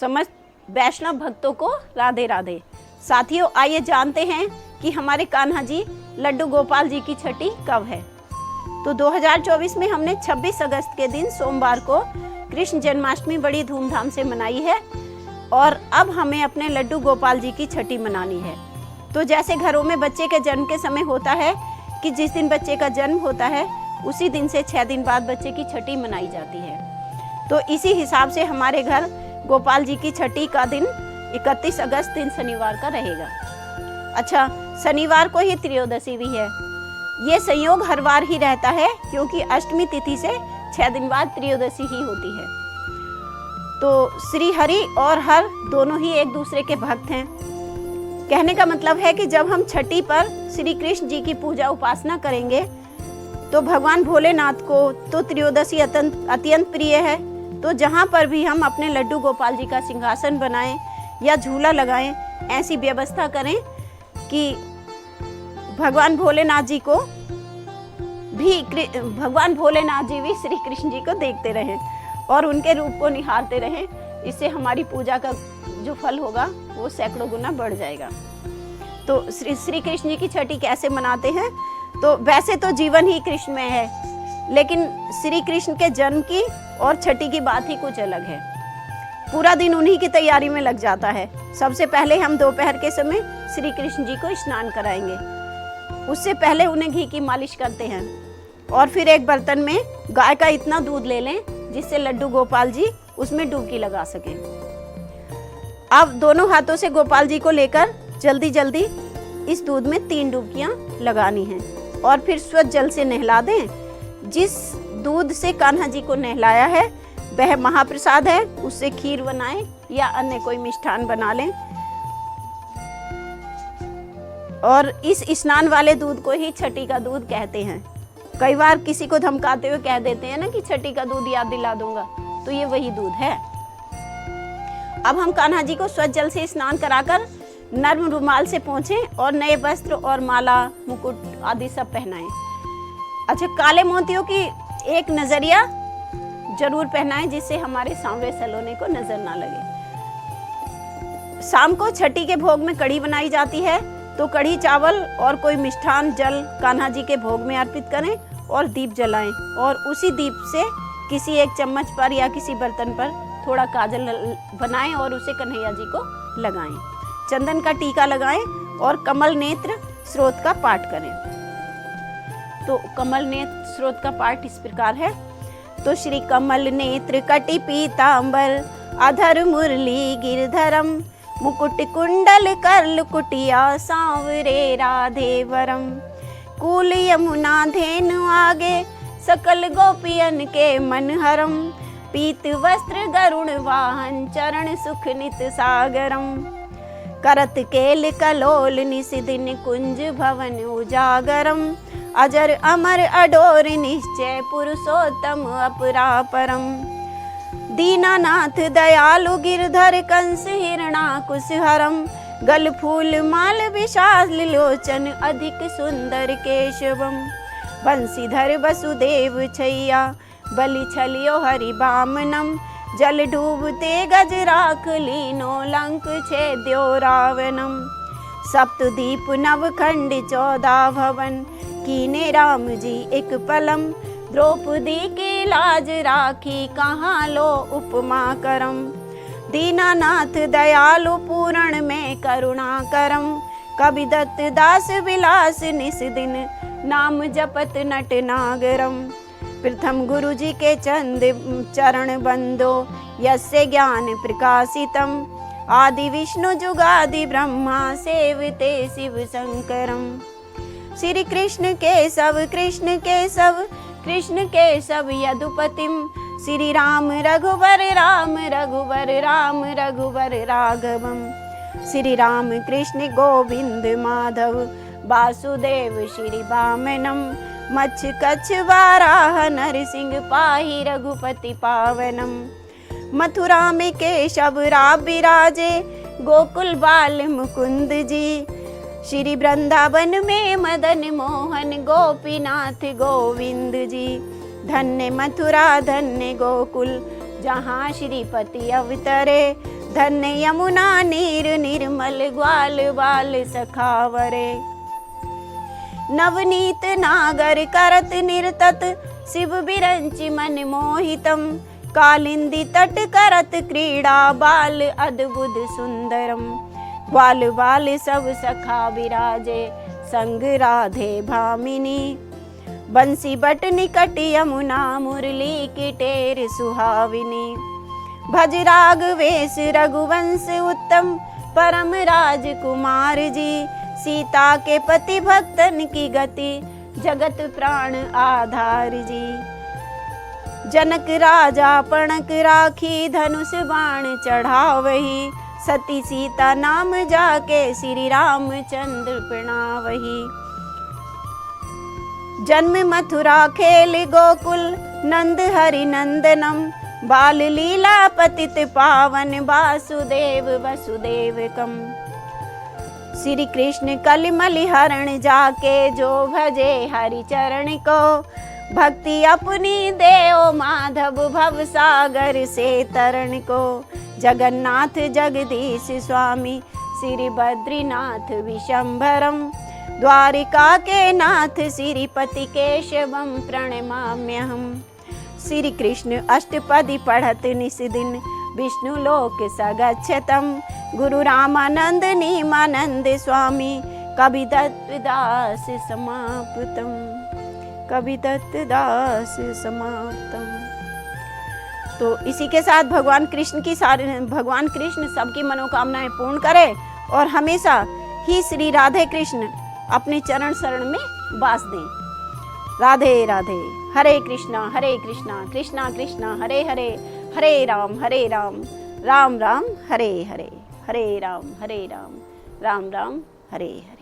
समस्त वैष्णव भक्तों को राधे राधे। साथियों, आइए जानते हैं कि हमारे कान्हा जी लड्डू गोपाल जी की छठी कब है। तो 2024 में हमने 26 अगस्त के दिन सोमवार को कृष्ण जन्माष्टमी बड़ी धूमधाम से मनाई है और अब हमें अपने लड्डू गोपाल जी की छठी मनानी है। तो जैसे घरों में बच्चे के जन्म के समय होता है कि जिस दिन बच्चे का जन्म होता है उसी दिन से 6 दिन बाद बच्चे की छठी मनाई जाती है, तो इसी हिसाब से हमारे घर गोपाल जी की छठी का दिन 31 अगस्त दिन शनिवार का रहेगा। अच्छा, शनिवार को ही त्रयोदशी भी है। ये संयोग हर बार ही रहता है क्योंकि अष्टमी तिथि से 6 दिन बाद त्रयोदशी ही होती है। तो श्री हरि और हर दोनों ही एक दूसरे के भक्त हैं। कहने का मतलब है कि जब हम छठी पर श्री कृष्ण जी की पूजा उपासना करेंगे तो भगवान भोलेनाथ को तो त्रयोदशी अत्यंत प्रिय है। तो जहाँ पर भी हम अपने लड्डू गोपाल जी का सिंहासन बनाएं या झूला लगाएं, ऐसी व्यवस्था करें कि भगवान भोलेनाथ जी भी श्री कृष्ण जी को देखते रहें और उनके रूप को निहारते रहें। इससे हमारी पूजा का जो फल होगा वो सैकड़ों गुना बढ़ जाएगा। तो श्री कृष्ण जी की छठी कैसे मनाते हैं? तो वैसे तो जीवन ही कृष्ण में है, लेकिन श्री कृष्ण के जन्म की और छठी की बात ही कुछ अलग है। पूरा दिन उन्हीं की तैयारी में लग जाता है। सबसे पहले हम दोपहर के समय श्री कृष्ण जी को स्नान कराएंगे। उससे पहले उन्हें घी की मालिश करते हैं और फिर एक बर्तन में गाय का इतना दूध ले लें जिससे लड्डू गोपाल जी उसमें डुबकी लगा सकें। अब दोनों हाथों से गोपाल जी को लेकर जल्दी जल्दी इस दूध में 3 डुबकियां लगानी हैं और फिर स्वच्छ जल से नहला दें। जिस दूध से कान्हा जी को नहलाया है वह महाप्रसाद है, उससे खीर बनाएं या अन्य कोई मिष्ठान बना लें। और इस स्नान वाले दूध को ही छठी का दूध कहते हैं। कई बार किसी को धमकाते हुए कह देते हैं ना कि छठी का दूध याद दिला दूंगा, तो ये वही दूध है। अब हम कान्हा जी को स्वच्छ जल से स्नान कराकर नर्म रुमाल से पोंछें और नए वस्त्र और माला मुकुट आदि सब पहनाएं। अच्छा, काले मोतियों की एक नजरिया जरूर पहनाएं जिससे हमारे सांवरे सलोने को नजर ना लगे। शाम को छठी के भोग में कढ़ी बनाई जाती है, तो कढ़ी चावल और कोई मिष्ठान जल कान्हा जी के भोग में अर्पित करें और दीप जलाएं और उसी दीप से किसी एक चम्मच पर या किसी बर्तन पर थोड़ा काजल बनाएं और उसे कन्हैया जी को लगाएं। चंदन का टीका लगाएं और कमल नेत्र स्रोत का पाठ करें। तो कमल नेत्र स्रोत का पाठ इस प्रकार है। तो श्री कमल नेत्र कटि पीतांबर अधर मुरली गिरधरम मुकुट कुंडल करल कुटिया सांवरे राधे वरम कूल यमुना धेनु आगे सकल गोपियन के मनहरम पीत वस्त्र गरुण वाहन चरण सुख नित सागरम करत केल कलोल निसिदिन कुंज भवन उजागरम अजर अमर अडोर निश्चय पुरुषोत्तम अपरापरम दीनानाथ दयालु गिरधर कंस हिरणाकुशहरम गल फूल माल विशाल लोचन अधिक सुंदर केशवम बंसीधर वसुदेव छैया बलि छलियो हरि बामनम जल डूबते गज राख लीनो लंक छेद्यो रावणम सप्तदीप नवखंड 14 भवन कीने राम जी एक पलम द्रौपदी की लाज राखी कहाँ लो उपमा करम दीनानाथ दयालु पूरण में करुणा करम कवि दत्त दास विलास निस दिन नाम जपत नट नागरम प्रथम गुरु जी के चंद चरण बंदो यस्य ज्ञान प्रकाशितम आदि विष्णु जुगादि ब्रह्मा सेवते शिव शंकरम श्री कृष्ण केशव कृष्ण केशव यदुपतिम श्री राम रघुवर रघुवर राघवम श्री राम कृष्ण गोविंद माधव वासुदेव श्री वामनम मच्छ कच्छ वाराह नरसिंह पाहि रघुपति पावनम मथुरा में केशव राम विराजे गोकुल बाल मुकुंद जी श्री वृंदावन में मदन मोहन गोपीनाथ गोविंद जी धन्य मथुरा धन्य गोकुल जहाँ श्रीपति अवतरे धन्य यमुना नीर निर्मल ग्वाल बाल सखावरे। नवनीत नागर करत निरतत शिव बिरंचि मन मोहितम। कालिंदी तट करत क्रीड़ा बाल अद्भुत सुंदरम। ग्वाल बाल सब सखा विराजे संग राधे भामिनी। बंसी बट निकट यमुना मुरली की टेर सुहाविनी। भज राग वेश रघुवंश उत्तम परम राजकुमार जी। सीता के पति भक्तन की गति जगत प्राण आधार जी। जनक राजा पणक राखी धनुष बाण चढ़ावही। सती सीता नाम जाके श्री रामचंद्र प्रणावही। जन्म मथुरा खेल गोकुल नंद हरि नंदनम। बाल लीला पतित पावन वासुदेव वसुदेवकम। श्री कृष्ण कलिमलि हरण जाके जो भजे हरि चरण को। भक्ति अपनी देओ माधव भव सागर से तरण को। जगन्नाथ जगदीश स्वामी श्री बद्रीनाथ विशंभरम। द्वारिका के नाथ श्रीपति केशवम प्रणमाम्यहम्। श्री कृष्ण अष्टपदी पढ़त निशिदिन विष्णु लोक सगच्छतम। गुरु रामानंद नीमानंद स्वामी कवि दत्तदास समाप्तम। कवि दत्तदास समाप्तम। तो इसी के साथ भगवान कृष्ण सबकी मनोकामनाएं पूर्ण करे और हमेशा ही श्री राधे कृष्ण अपने चरण शरण में वास दें। राधे राधे। हरे कृष्णा कृष्णा कृष्णा हरे हरे। हरे राम राम राम हरे हरे। हरे राम राम राम हरे हरे।